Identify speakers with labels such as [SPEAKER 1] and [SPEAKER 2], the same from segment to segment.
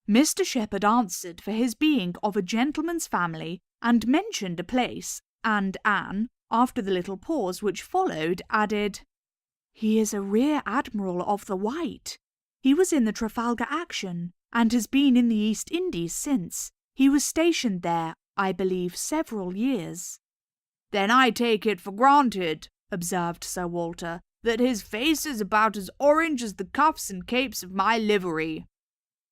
[SPEAKER 1] Mr. Shepherd answered for his being of a gentleman's family, and mentioned a place, and Anne, after the little pause which followed, added, "He is a rear admiral of the White. He was in the Trafalgar action, and has been in the East Indies since. He was stationed there, I believe, several years."
[SPEAKER 2] "Then I take it for granted," observed Sir Walter, "that his face is about as orange as the cuffs and capes of my livery."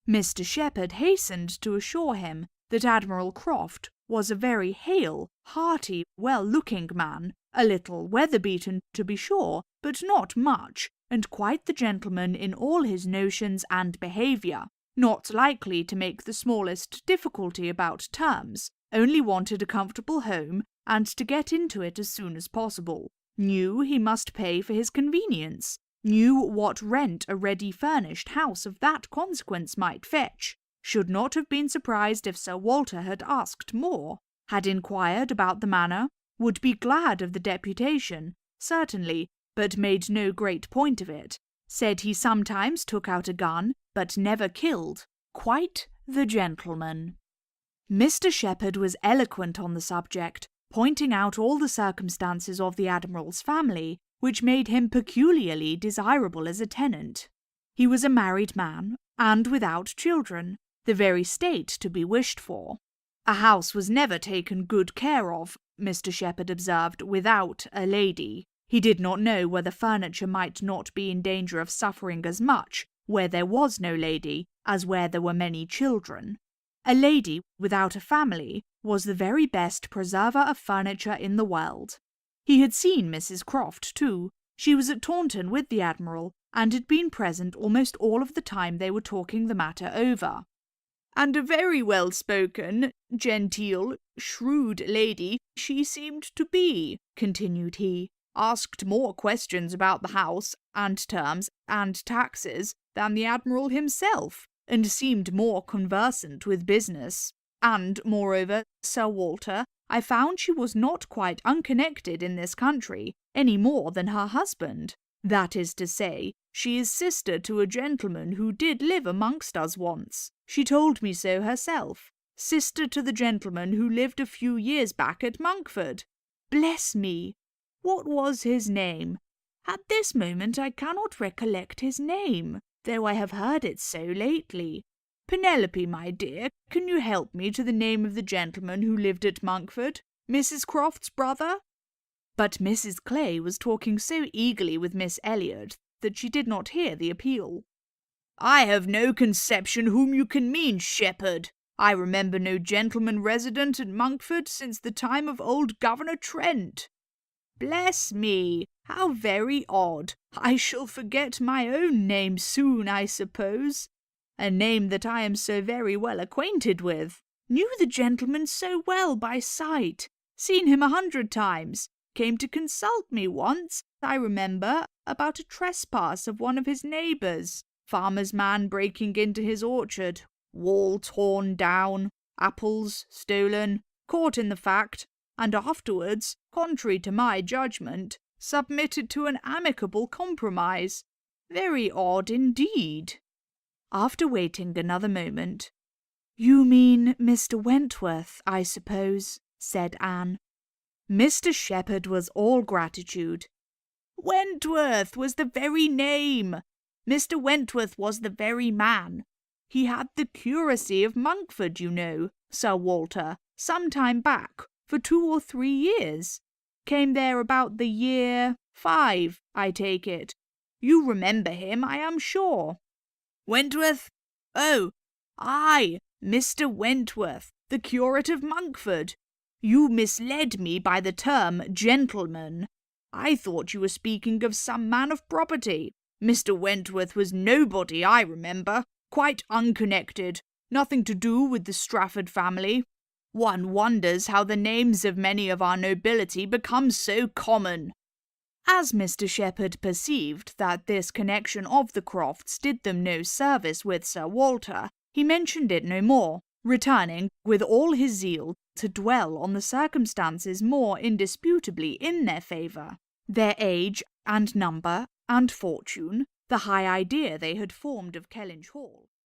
[SPEAKER 1] Mr. Shepherd hastened to assure him that Admiral Croft was a very hale, hearty, well-looking man, a little weather-beaten to be sure, but not much, and quite the gentleman in all his notions and behaviour, not likely to make the smallest difficulty about terms, only wanted a comfortable home, and to get into it as soon as possible, knew he must pay for his convenience, knew what rent a ready-furnished house of that consequence might fetch, should not have been surprised if Sir Walter had asked more, had inquired about the manor, would be glad of the deputation, certainly, but made no great point of it, said he sometimes took out a gun, but never killed, quite the gentleman. Mr. Shepherd was eloquent on the subject, pointing out all the circumstances of the Admiral's family, which made him peculiarly desirable as a tenant. He was a married man, and without children, the very state to be wished for. A house was never taken good care of, Mr. Shepherd observed, without a lady. He did not know whether furniture might not be in danger of suffering as much where there was no lady as where there were many children. A lady without a family was the very best preserver of furniture in the world. He had seen Mrs. Croft, too. She was at Taunton with the Admiral, and had been present almost all of the time they were talking the matter over.
[SPEAKER 2] "And a very well-spoken, genteel, shrewd lady she seemed to be," continued he. "Asked more questions about the house, and terms, and taxes, than the Admiral himself, and seemed more conversant with business. And, moreover, Sir Walter, I found she was not quite unconnected in this country, any more than her husband. That is to say, she is sister to a gentleman who did live amongst us once. She told me so herself. Sister to the gentleman who lived a few years back at Monkford. Bless me! What was his name? At this moment I cannot recollect his name, though I have heard it so lately. Penelope, my dear, can you help me to the name of the gentleman who lived at Monkford? Mrs. Croft's brother?" But Mrs. Clay was talking so eagerly with Miss Elliot that she did not hear the appeal. "I have no conception whom you can mean, Shepherd. I remember no gentleman resident at Monkford since the time of old Governor Trent." "Bless me, how very odd. I shall forget my own name soon, I suppose. A name that I am so very well acquainted with. Knew the gentleman so well by sight. Seen him 100 times. Came to consult me once, I remember, about a trespass of one of his neighbours. Farmer's man breaking into his orchard. Wall torn down. Apples stolen. Caught in the fact. And afterwards, contrary to my judgment, submitted to an amicable compromise. Very odd indeed." After waiting another moment, "You mean Mr. Wentworth, I suppose," said Anne. Mr. Shepherd was all gratitude. "Wentworth was the very name. Mr. Wentworth was the very man. He had the curacy of Monkford, you know, Sir Walter, some time back, for 2 or 3 years. Came there about the year 5, I take it. You remember him, I am sure." "Wentworth? Oh, aye, Mr. Wentworth, the curate of Monkford. You misled me by the term gentleman. I thought you were speaking of some man of property. Mr. Wentworth was nobody, I remember, quite unconnected, nothing to do with the Strafford family. One wonders how the names of many of our nobility become so common." As Mr. Shepherd perceived that this connection of the Crofts did them no service with Sir Walter, he mentioned it no more, returning, with all his zeal, to dwell on the circumstances more indisputably in their favour, their age and number and fortune, the high idea they had formed of Kellynch Hall.